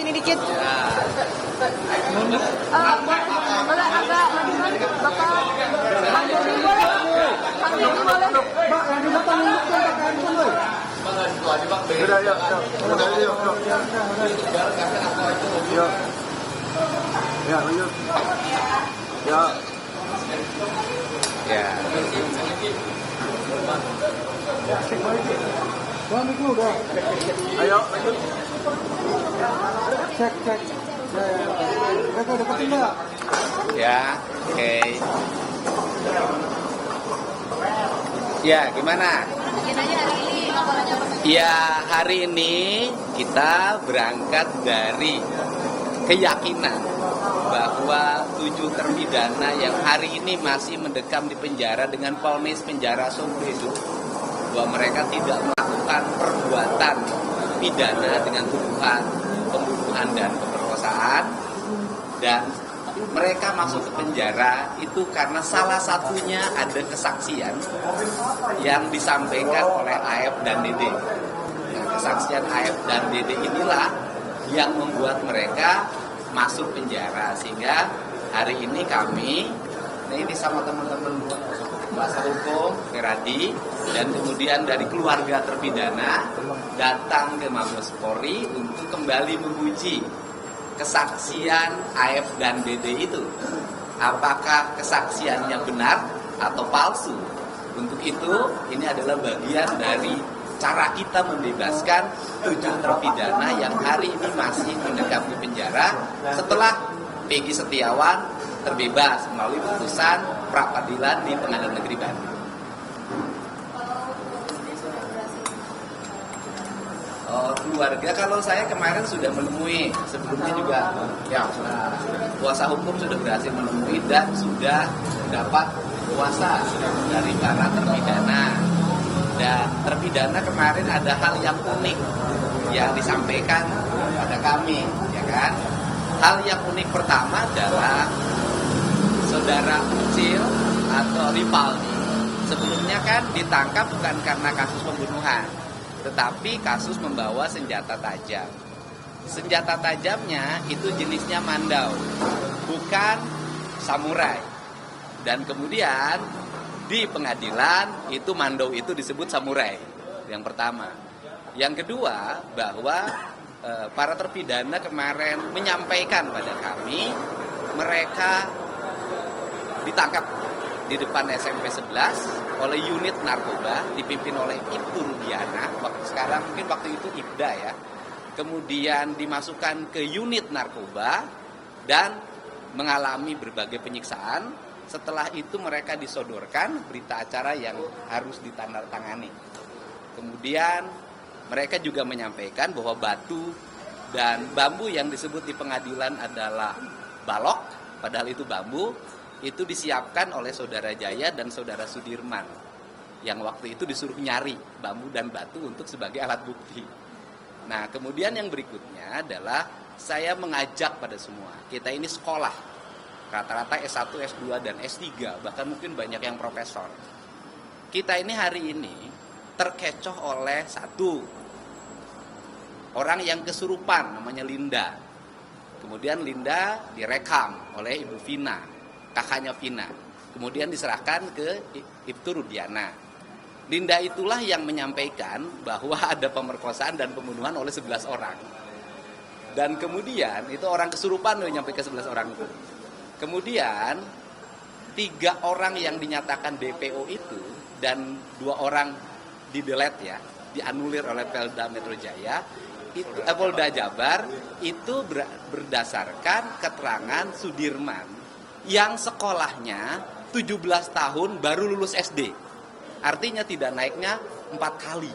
sini dikit. Boleh agak maju Bapak. Bang Jody boleh. Bang Jody boleh. Mbak, yang di depan ini pakai handphone, woy. Udah, yuk. Yuk. Ya, lanjut. Ya. Ya. Bang, itu udah. Ayo, lanjut. Cek. Deketin, Mbak. Ya, oke. Ya, gimana? Ya, hari ini kita berangkat dari keyakinan bahwa 7 terpidana yang hari ini masih mendekam di penjara dengan vonis penjara seumur hidup, bahwa mereka tidak melakukan perbuatan pidana dengan tuduhan pembunuhan dan pemerkosaan, dan mereka masuk ke penjara itu karena salah satunya ada kesaksian yang disampaikan oleh AF dan Dede. Nah, kesaksian AF dan Dede inilah yang membuat mereka masuk penjara, sehingga hari ini kami ini sama teman-teman kuasa hukum Feradi dan kemudian dari keluarga terpidana datang ke Mabes Polri untuk kembali menguji kesaksian AF dan DD itu. Apakah kesaksiannya benar atau palsu? Untuk itu, ini adalah bagian dari cara kita membebaskan 7 terpidana yang hari ini masih mendekam di penjara setelah Peggy Setiawan terbebas melalui putusan pra-peradilan di Pengadilan Negeri Bandung. Keluarga, kalau saya kemarin sudah menemui, sebelumnya juga ya kuasa hukum sudah berhasil menemui dan sudah dapat kuasa dari para terpidana. Dan terpidana kemarin ada hal yang unik yang disampaikan pada kami, ya kan? Hal yang unik pertama adalah saudara Ucil atau Ripaldi sebelumnya kan ditangkap bukan karena kasus pembunuhan, tetapi kasus membawa senjata tajam. Senjata tajamnya itu jenisnya mandau, bukan samurai. Dan kemudian di pengadilan itu mandau itu disebut samurai. Yang pertama. Yang kedua, bahwa para terpidana kemarin menyampaikan pada kami mereka ditangkap di depan SMP 11 oleh unit narkoba dipimpin oleh Ibtu Rudiana, sekarang mungkin waktu itu Ibda ya. Kemudian dimasukkan ke unit narkoba dan mengalami berbagai penyiksaan. Setelah itu mereka disodorkan berita acara yang harus ditandatangani. Kemudian mereka juga menyampaikan bahwa batu dan bambu yang disebut di pengadilan adalah balok, padahal itu bambu. Itu disiapkan oleh saudara Jaya dan saudara Sudirman yang waktu itu disuruh nyari bambu dan batu untuk sebagai alat bukti. Nah, kemudian yang berikutnya adalah saya mengajak pada semua, kita ini sekolah, rata-rata S1, S2, dan S3, bahkan mungkin banyak yang profesor. Kita ini hari ini terkecoh oleh satu orang yang kesurupan, namanya Linda. Kemudian Linda direkam oleh Ibu Vina, kakaknya Vina, kemudian diserahkan ke Ibtu Rudiana. Linda itulah yang menyampaikan bahwa ada pemerkosaan dan pembunuhan oleh 11 orang. Dan kemudian itu orang kesurupan yang nyampe ke 11 orang itu. Kemudian 3 orang yang dinyatakan DPO itu dan 2 orang di-delete ya, dianulir oleh Polda Metro Jaya, itu Polda Jabar itu berdasarkan keterangan Sudirman yang sekolahnya 17 tahun baru lulus SD. Artinya tidak naiknya 4 kali.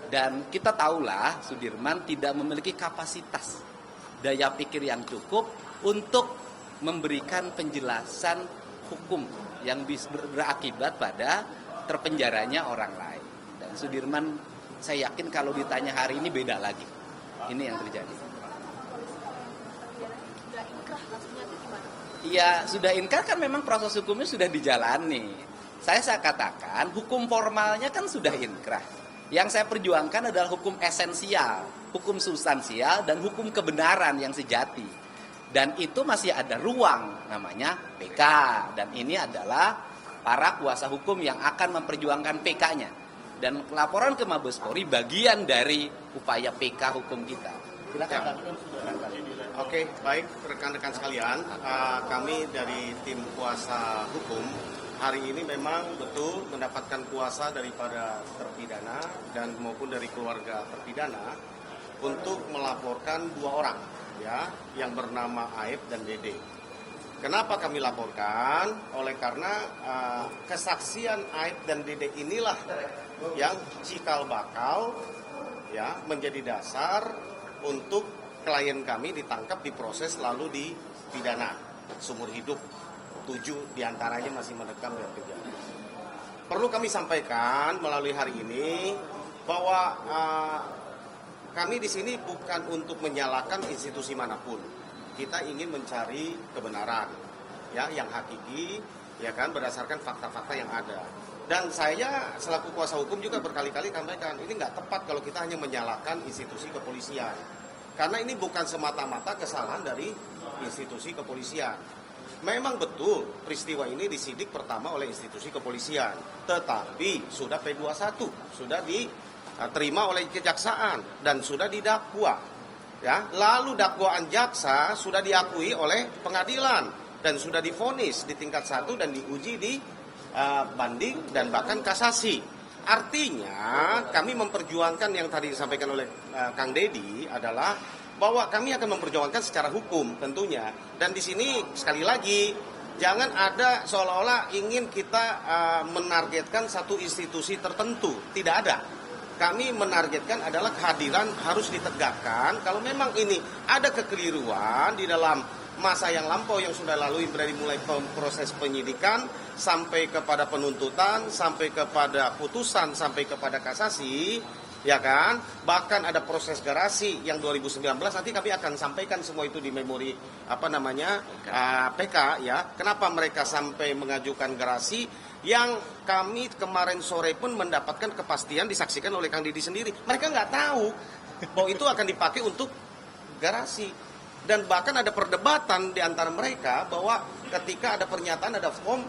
Dan kita tahulah Sudirman tidak memiliki kapasitas daya pikir yang cukup untuk memberikan penjelasan hukum yang berakibat pada terpenjaranya orang lain. Dan Sudirman saya yakin kalau ditanya hari ini beda lagi. Ini yang terjadi. Ya sudah inkrah kan memang proses hukumnya sudah dijalani. Saya katakan hukum formalnya kan sudah inkrah. Yang saya perjuangkan adalah hukum esensial. hukum substansial dan hukum kebenaran yang sejati. Dan itu masih ada ruang namanya PK. Dan ini adalah para kuasa hukum yang akan memperjuangkan PK-nya. Dan laporan ke Mabes Polri bagian dari upaya PK hukum kita. Silakan. Oke, baik rekan-rekan sekalian, kami dari tim kuasa hukum hari ini memang betul mendapatkan kuasa daripada terpidana dan maupun dari keluarga terpidana untuk melaporkan 2 orang ya yang bernama Aib dan Dede. Kenapa kami laporkan? Oleh karena kesaksian Aib dan Dede inilah yang cikal bakal ya menjadi dasar untuk klien kami ditangkap, diproses, lalu dipidana seumur hidup. 7 diantaranya masih mendekam dengan penjara. Perlu kami sampaikan melalui hari ini bahwa kami di sini bukan untuk menyalahkan institusi manapun. Kita ingin mencari kebenaran, ya, yang hakiki, ya kan, berdasarkan fakta-fakta yang ada. Dan saya selaku kuasa hukum juga berkali-kali sampaikan, ini nggak tepat kalau kita hanya menyalahkan institusi kepolisian. Karena ini bukan semata-mata kesalahan dari institusi kepolisian. Memang betul peristiwa ini disidik pertama oleh institusi kepolisian. Tetapi sudah P21, sudah diterima oleh kejaksaan dan sudah didakwa. Ya, lalu dakwaan jaksa sudah diakui oleh pengadilan dan sudah divonis di tingkat 1 dan diuji di banding dan bahkan kasasi. Artinya kami memperjuangkan yang tadi disampaikan oleh Kang Deddy adalah bahwa kami akan memperjuangkan secara hukum tentunya. Dan di sini sekali lagi jangan ada seolah-olah ingin kita menargetkan satu institusi tertentu. Tidak ada. Kami menargetkan adalah kehadiran harus ditegakkan. Kalau memang ini ada kekeliruan di dalam masa yang lampau yang sudah lalui dari mulai proses penyidikan sampai kepada penuntutan, sampai kepada putusan, sampai kepada kasasi, ya kan? Bahkan ada proses garasi yang 2019 nanti kami akan sampaikan semua itu di memori PK ya. Kenapa mereka sampai mengajukan garasi? Yang kami kemarin sore pun mendapatkan kepastian disaksikan oleh Kang Deddy sendiri. Mereka nggak tahu bahwa itu akan dipakai untuk garasi. Dan bahkan ada perdebatan di antara mereka bahwa ketika ada pernyataan, ada form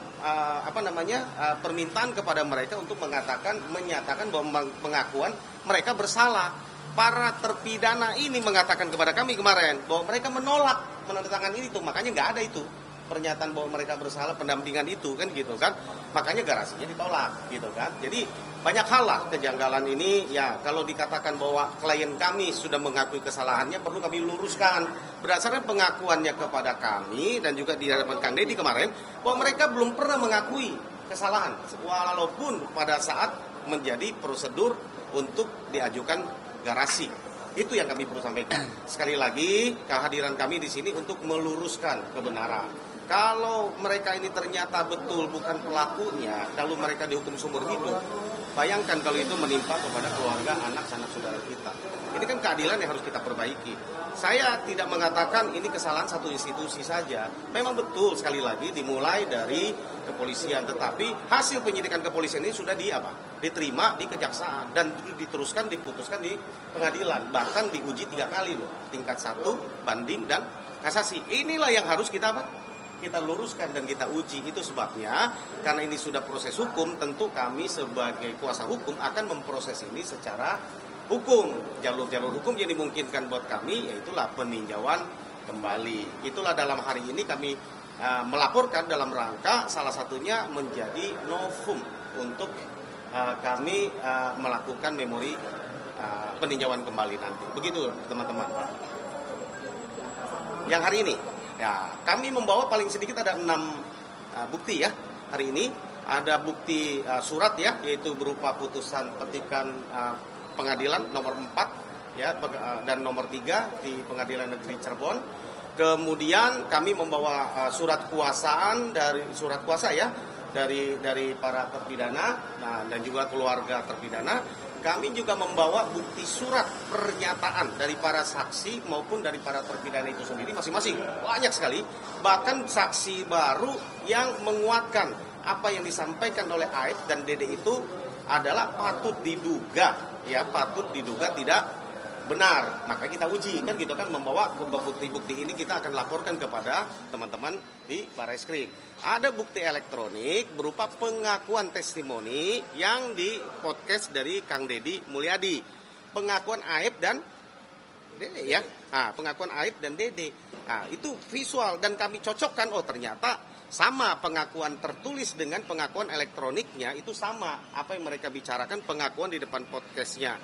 permintaan kepada mereka untuk menyatakan bahwa pengakuan mereka bersalah. Para terpidana ini mengatakan kepada kami kemarin bahwa mereka menolak menandatangani itu, makanya nggak ada itu pernyataan bahwa mereka bersalah, pendampingan itu kan gitu kan, makanya garasinya ditolak gitu kan. Jadi banyak hal lah kejanggalan ini ya. Kalau dikatakan bahwa klien kami sudah mengakui kesalahannya, perlu kami luruskan berdasarkan pengakuannya kepada kami dan juga di hadapan Kang Deddy kemarin bahwa mereka belum pernah mengakui kesalahan walaupun pada saat menjadi prosedur untuk diajukan garasi. Itu yang kami perlu sampaikan. Sekali lagi kehadiran kami di sini untuk meluruskan kebenaran. Kalau mereka ini ternyata betul bukan pelakunya, lalu mereka dihukum seumur hidup, bayangkan kalau itu menimpa kepada keluarga, anak, sanak saudara kita. Ini kan keadilan yang harus kita perbaiki. Saya tidak mengatakan ini kesalahan satu institusi saja. Memang betul sekali lagi dimulai dari kepolisian, tetapi hasil penyidikan kepolisian ini sudah diterima di kejaksaan dan diteruskan diputuskan di pengadilan, bahkan diuji 3 kali loh, tingkat 1, banding dan kasasi. Inilah yang harus kita luruskan dan kita uji. Itu sebabnya karena ini sudah proses hukum, tentu kami sebagai kuasa hukum akan memproses ini secara hukum. Jalur-jalur hukum yang dimungkinkan buat kami yaitulah peninjauan kembali. Itulah dalam hari ini kami melaporkan dalam rangka salah satunya menjadi novum untuk kami melakukan memori peninjauan kembali nanti. Begitu teman-teman. Yang hari ini ya, kami membawa paling sedikit ada 6 bukti ya. Hari ini ada bukti surat ya, yaitu berupa putusan petikan pengadilan nomor 4 ya dan nomor 3 di Pengadilan Negeri Cirebon. Kemudian kami membawa surat kuasaan dari para terpidana dan juga keluarga terpidana. Kami juga membawa bukti surat pernyataan dari para saksi maupun dari para terpidana itu sendiri masing-masing. Banyak sekali. Bahkan saksi baru yang menguatkan apa yang disampaikan oleh Aib dan Dede itu adalah patut diduga tidak benar, maka kita uji kan gitu kan, membawa ke bukti-bukti ini kita akan laporkan kepada teman-teman di Barreskrim. Ada bukti elektronik berupa pengakuan testimoni yang di podcast dari Kang Deddy Mulyadi, pengakuan Aib dan Dede ya, pengakuan Aib dan Dede. Itu visual dan kami cocokkan, oh ternyata sama pengakuan tertulis dengan pengakuan elektroniknya itu sama apa yang mereka bicarakan pengakuan di depan podcastnya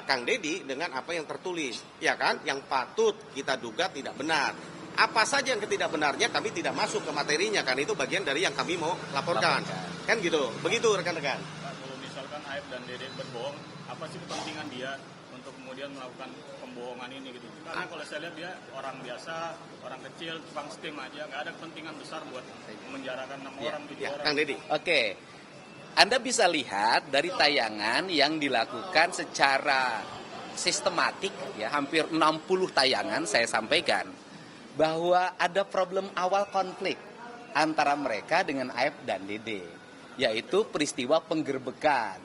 Kang Deddy dengan apa yang tertulis, ya kan, yang patut kita duga tidak benar. Apa saja yang tidak benarnya kami tidak masuk ke materinya, kan itu bagian dari yang kami mau laporkan. Kan gitu, begitu rekan-rekan. Pak, kalau misalkan Aib dan Dede berbohong, apa sih kepentingan dia untuk kemudian melakukan pembohongan ini gitu? Karena kalau saya lihat dia orang biasa, orang kecil, tukang steam aja, nggak ada kepentingan besar buat menjarakan 6 orang, 7 orang. Kang Deddy. Oke, Anda bisa lihat dari tayangan yang dilakukan secara sistematik, ya hampir 60 tayangan saya sampaikan bahwa ada problem awal konflik antara mereka dengan Aib dan Dede, yaitu peristiwa penggerbekan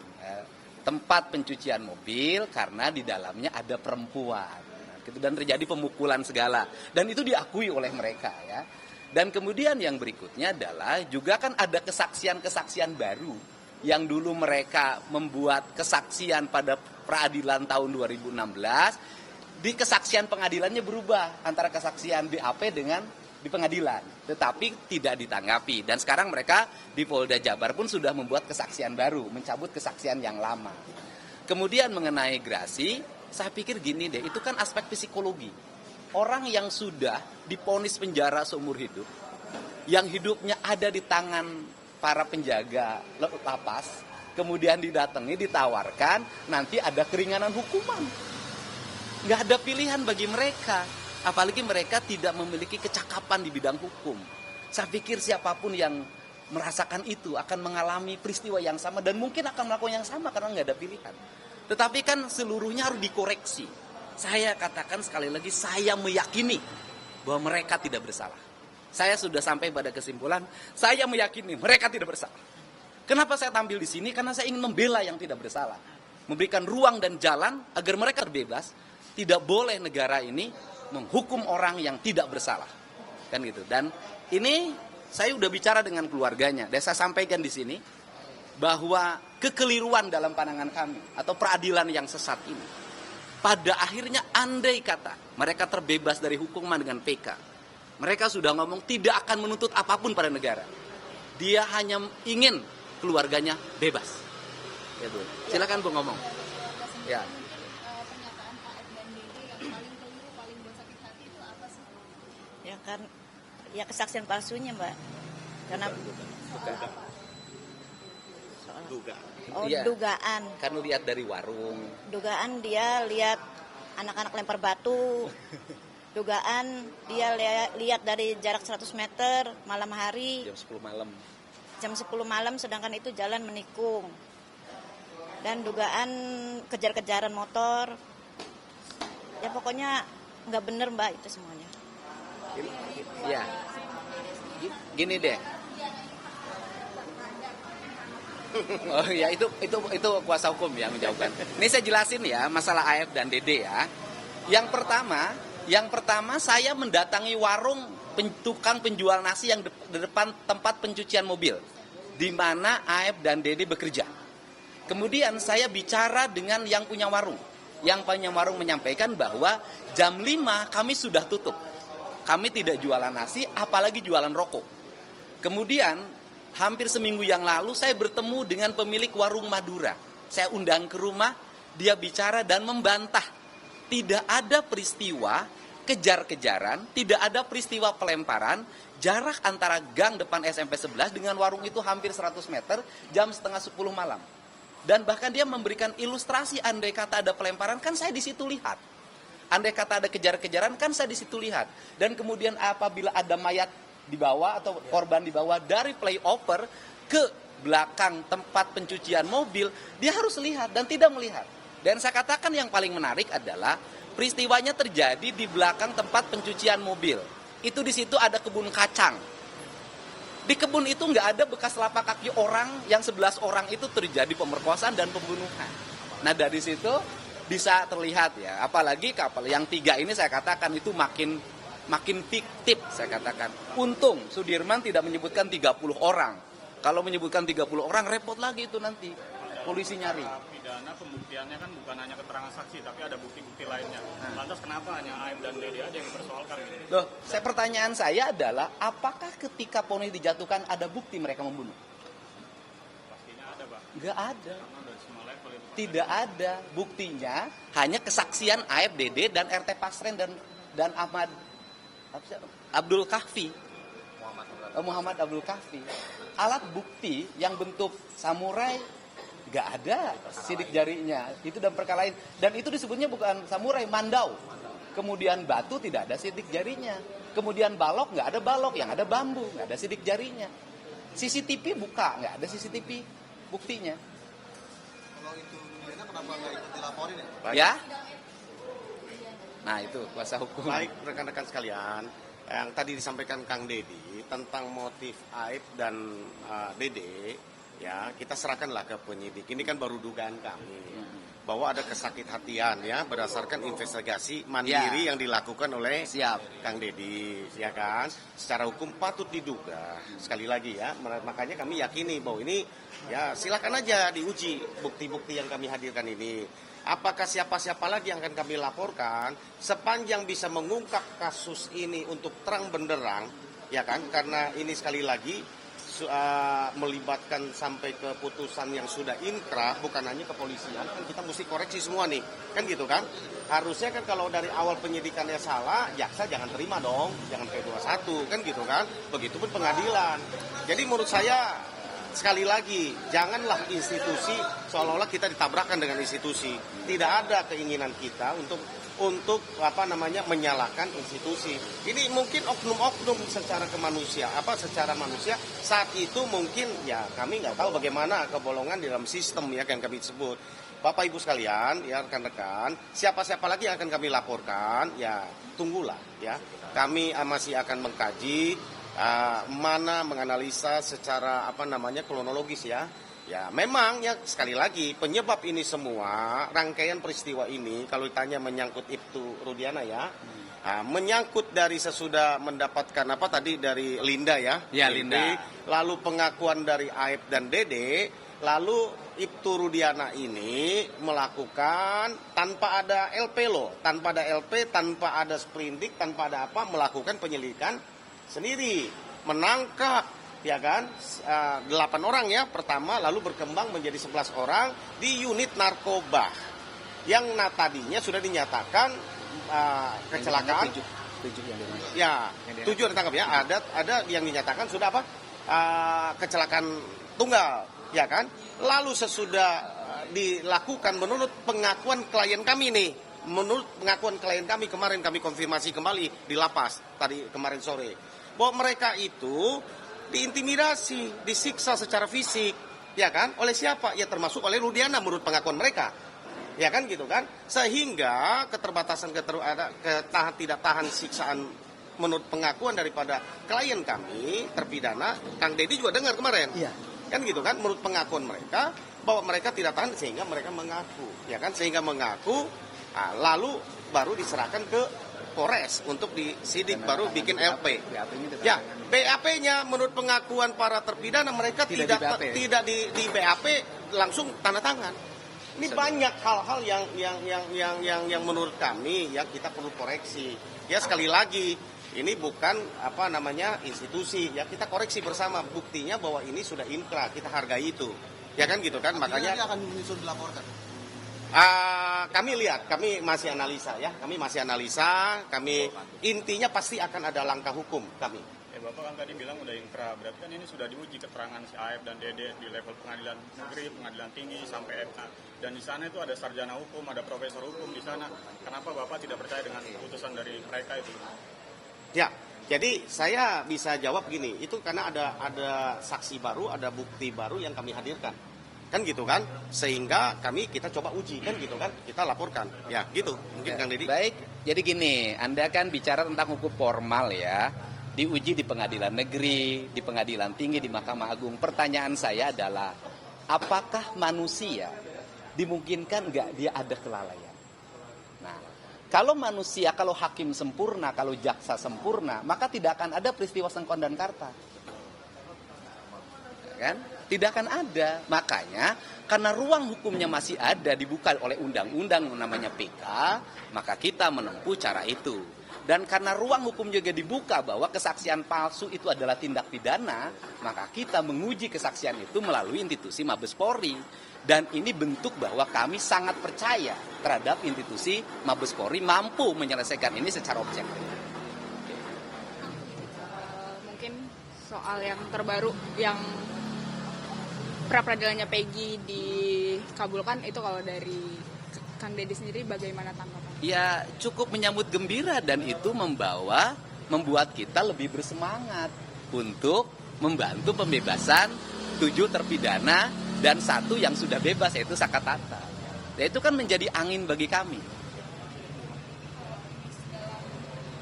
tempat pencucian mobil karena di dalamnya ada perempuan, gitu, dan terjadi pemukulan segala, dan itu diakui oleh mereka ya. Dan kemudian yang berikutnya adalah juga kan ada kesaksian-kesaksian baru yang dulu mereka membuat kesaksian pada peradilan tahun 2016. Di kesaksian pengadilannya berubah antara kesaksian BAP dengan di pengadilan, tetapi tidak ditanggapi. Dan sekarang mereka di Polda Jabar pun sudah membuat kesaksian baru, mencabut kesaksian yang lama. Kemudian mengenai Grasi, saya pikir gini deh, itu kan aspek psikologi. Orang yang sudah divonis penjara seumur hidup, yang hidupnya ada di tangan para penjaga lapas, kemudian didatangi, ditawarkan, nanti ada keringanan hukuman. Nggak ada pilihan bagi mereka, apalagi mereka tidak memiliki kecakapan di bidang hukum. Saya pikir siapapun yang merasakan itu akan mengalami peristiwa yang sama dan mungkin akan melakukan yang sama karena nggak ada pilihan. Tetapi kan seluruhnya harus dikoreksi. Saya katakan sekali lagi, saya meyakini bahwa mereka tidak bersalah. Saya sudah sampai pada kesimpulan, saya meyakini mereka tidak bersalah. Kenapa saya tampil di sini? Karena saya ingin membela yang tidak bersalah, memberikan ruang dan jalan agar mereka terbebas. Tidak boleh negara ini menghukum orang yang tidak bersalah, kan gitu. Dan ini saya udah bicara dengan keluarganya, dan saya sampaikan di sini bahwa kekeliruan dalam pandangan kami atau peradilan yang sesat ini, pada akhirnya andai kata mereka terbebas dari hukuman dengan PK, mereka sudah ngomong tidak akan menuntut apapun pada negara. Dia hanya ingin keluarganya bebas. Gitu. Silakan Bu ngomong. Ya. Ya kan, ya kesaksian palsunya Mbak. Karena Duga. Dugaan. Kan lihat dari warung. Dugaan dia lihat anak-anak lempar batu. Dugaan dia lihat dari jarak 100 meter malam hari. Jam 10 malam. Jam 10 malam sedangkan itu jalan menikung. Dan dugaan kejar-kejaran motor. Ya pokoknya nggak bener Mbak itu semuanya. Ya, gini deh. Oh ya, itu kuasa hukum yang menjawabkan. Ini saya jelasin ya masalah Aib dan Dede ya. Yang pertama saya mendatangi warung tukang penjual nasi yang di depan tempat pencucian mobil, di mana Aib dan Dede bekerja. Kemudian saya bicara dengan yang punya warung. Yang punya warung menyampaikan bahwa jam 5 kami sudah tutup. Kami tidak jualan nasi, apalagi jualan rokok. Kemudian, hampir seminggu yang lalu saya bertemu dengan pemilik warung Madura. Saya undang ke rumah, dia bicara dan membantah. Tidak ada peristiwa kejar-kejaran, tidak ada peristiwa pelemparan, jarak antara gang depan SMP 11 dengan warung itu hampir 100 meter, jam setengah 10 malam. Dan bahkan dia memberikan ilustrasi, andai kata ada pelemparan, kan saya di situ lihat. Andai kata ada kejar-kejaran, kan saya di situ lihat. Dan kemudian apabila ada mayat di bawah atau korban di bawah dari flyover ke belakang tempat pencucian mobil, dia harus lihat dan tidak melihat. Dan saya katakan yang paling menarik adalah peristiwanya terjadi di belakang tempat pencucian mobil. Itu di situ ada kebun kacang. Di kebun itu nggak ada bekas telapak kaki orang, yang 11 orang itu terjadi pemerkosaan dan pembunuhan. Nah dari situ bisa terlihat ya. Apalagi kapal yang 3 ini saya katakan itu makin fiktif saya katakan. Untung Sudirman tidak menyebutkan 30 orang. Kalau menyebutkan 30 orang repot lagi itu nanti polisi nyari. Pidana pembuktiannya kan bukan hanya keterangan saksi, tapi ada bukti-bukti lainnya. Lantas kenapa hanya AM dan DD aja yang dipersoalkan? Loh, pertanyaan saya adalah apakah ketika vonis dijatuhkan ada bukti mereka membunuh? Pastinya ada, Pak. Nggak ada. Karena dari semua level itu. Tidak ada buktinya, hanya kesaksian AFDD dan RT Pasren dan Ahmad Abdul Kahfi. Muhammad Abdul Kahfi. Alat bukti yang bentuk samurai nggak ada sidik jarinya. Itu dan perkara lain. Dan itu disebutnya bukan samurai, mandau. Kemudian batu tidak ada sidik jarinya. Kemudian balok nggak ada balok, yang ada bambu, nggak ada sidik jarinya. CCTV buka, nggak ada CCTV buktinya. Kalau itu Rudiana kenapa nggak ikut dilaporin ya? Baik. Ya? Nah itu kuasa hukum. Baik, rekan-rekan sekalian, yang tadi disampaikan Kang Dedi tentang motif Aib dan Dede, ya kita serahkanlah ke penyidik. Ini kan baru dugaan kami bahwa ada kesakit-hatian ya berdasarkan investigasi mandiri yang dilakukan oleh Kang Dedi, ya kan? Secara hukum patut diduga. Sekali lagi ya, makanya kami yakini bahwa ini ya silakan aja diuji bukti-bukti yang kami hadirkan ini. Apakah siapa-siapa lagi yang akan kami laporkan sepanjang bisa mengungkap kasus ini untuk terang benderang, ya kan? Karena ini sekali lagi melibatkan sampai ke putusan yang sudah inkrah, bukan hanya kepolisian, kan kita mesti koreksi semua nih, kan gitu kan? Harusnya kan kalau dari awal penyidikannya salah, jaksa jangan terima dong, jangan P21, kan gitu kan? Begitupun pengadilan. Jadi menurut saya sekali lagi, janganlah institusi seolah-olah kita ditabrakkan dengan institusi. Tidak ada keinginan kita untuk menyalahkan institusi. Ini mungkin oknum-oknum secara manusia saat itu mungkin ya kami nggak tahu bagaimana kebolongan dalam sistem ya yang kami sebut. Bapak Ibu sekalian, ya rekan-rekan, siapa-siapa lagi yang akan kami laporkan, ya tunggulah ya. Kami masih akan mengkaji menganalisa secara kronologis ya. Ya, memang ya sekali lagi penyebab ini semua rangkaian peristiwa ini kalau ditanya menyangkut Ibtu Rudiana ya, menyangkut dari sesudah mendapatkan dari Linda ya, Linda. Lalu pengakuan dari Aib dan Dede, lalu Ibtu Rudiana ini melakukan tanpa ada LP tanpa ada LP, tanpa ada sprindik, tanpa ada melakukan penyelidikan sendiri, menangkap ya kan 8 orang ya pertama, lalu berkembang menjadi 11 orang di unit narkoba yang tadinya sudah dinyatakan kecelakaan 7 yang ditangkap ya, ada yang dinyatakan sudah kecelakaan tunggal ya kan. Lalu sesudah dilakukan menurut pengakuan klien kami nih, kemarin kami konfirmasi kembali di lapas tadi kemarin sore, bahwa mereka itu diintimidasi, disiksa secara fisik, ya kan? Oleh siapa? Ya termasuk oleh Rudiana menurut pengakuan mereka, ya kan gitu kan? Sehingga keterbatasan tidak tahan siksaan menurut pengakuan daripada klien kami terpidana, Kang Dedi juga dengar kemarin, kan gitu kan? Menurut pengakuan mereka bahwa mereka tidak tahan sehingga mereka mengaku, ya kan? Sehingga mengaku, lalu baru diserahkan ke Polres untuk disidik, baru bikin LP. Ya, BAP-nya menurut pengakuan para terpidana mereka tidak di BAP langsung tanda tangan. Ini banyak hal-hal yang menurut kami yang kita perlu koreksi. Ya sekali lagi, ini bukan institusi, ya kita koreksi bersama, buktinya bahwa ini sudah inkrah, kita hargai itu. Ya kan gitu kan, makanya akan disuruh dilaporkan. Kami lihat, kami masih analisa ya, kami intinya pasti akan ada langkah hukum kami. Bapak kan tadi bilang udah inkrah, berarti kan ini sudah diuji keterangan si Aib dan Dede di level pengadilan negeri, pengadilan tinggi sampai MA, dan di sana itu ada sarjana hukum, ada profesor hukum di sana. Kenapa Bapak tidak percaya dengan keputusan dari mereka itu? Ya, jadi saya bisa jawab gini, itu karena ada saksi baru, ada bukti baru yang kami hadirkan. Kan gitu kan, sehingga kita coba uji, kan gitu kan, kita laporkan, ya gitu mungkin Kang Dedi. Baik, jadi gini, Anda kan bicara tentang hukum formal ya, diuji di pengadilan negeri, di pengadilan tinggi, di Mahkamah Agung. Pertanyaan saya adalah, apakah manusia dimungkinkan nggak dia ada kelalaian? Kalau manusia, kalau hakim sempurna, kalau jaksa sempurna, maka tidak akan ada peristiwa Sengkon dan Karta. Kan? Tidak akan ada. Makanya karena ruang hukumnya masih ada dibuka oleh undang-undang namanya PK, maka kita menempuh cara itu. Dan karena ruang hukum juga dibuka bahwa kesaksian palsu itu adalah tindak pidana, maka kita menguji kesaksian itu melalui institusi Mabes Polri. Dan ini bentuk bahwa kami sangat percaya terhadap institusi Mabes Polri mampu menyelesaikan ini secara objektif. Mungkin soal yang terbaru yang pra-peradilannya Peggy dikabulkan itu, kalau dari Kang Deddy sendiri bagaimana tanggapan? Ya cukup menyambut gembira, dan itu membuat kita lebih bersemangat untuk membantu pembebasan 7 terpidana dan 1 yang sudah bebas, yaitu Sakatata. Ya, itu kan menjadi angin bagi kami.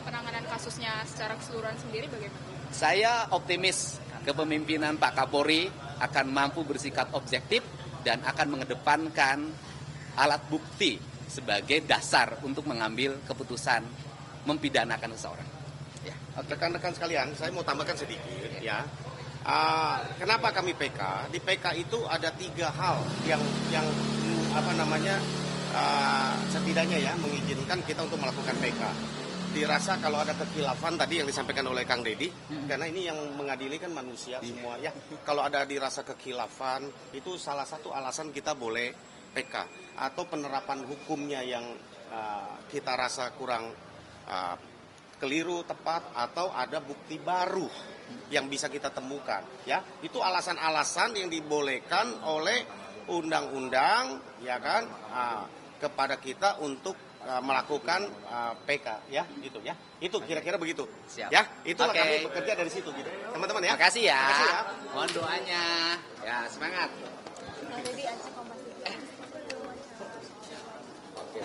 Penanganan kasusnya secara keseluruhan sendiri bagaimana? Saya optimis kepemimpinan Pak Kapolri akan mampu bersikap objektif dan akan mengedepankan alat bukti sebagai dasar untuk mengambil keputusan mempidanakan seseorang. Ya, rekan-rekan sekalian, saya mau tambahkan sedikit ya. Kenapa kami PK? Di PK itu ada 3 hal yang setidaknya ya mengizinkan kita untuk melakukan PK. Dirasa kalau ada kekhilafan tadi yang disampaikan oleh Kang Deddy, karena ini yang mengadili kan manusia semua ya. Kalau ada dirasa kekhilafan, itu salah satu alasan kita boleh PK. Atau penerapan hukumnya yang kita rasa kurang keliru, tepat, atau ada bukti baru yang bisa kita temukan ya. Itu alasan-alasan yang dibolehkan oleh undang-undang ya kan kepada kita untuk melakukan PK ya, gitu ya. Itu kira-kira begitu. Siap. Ya, itulah Oke. kami bekerja dari situ gitu. Teman-teman ya. Makasih ya. Makasih ya. Mohon doanya. Ya, semangat. Kang Deddy, Kompas TV. Oke.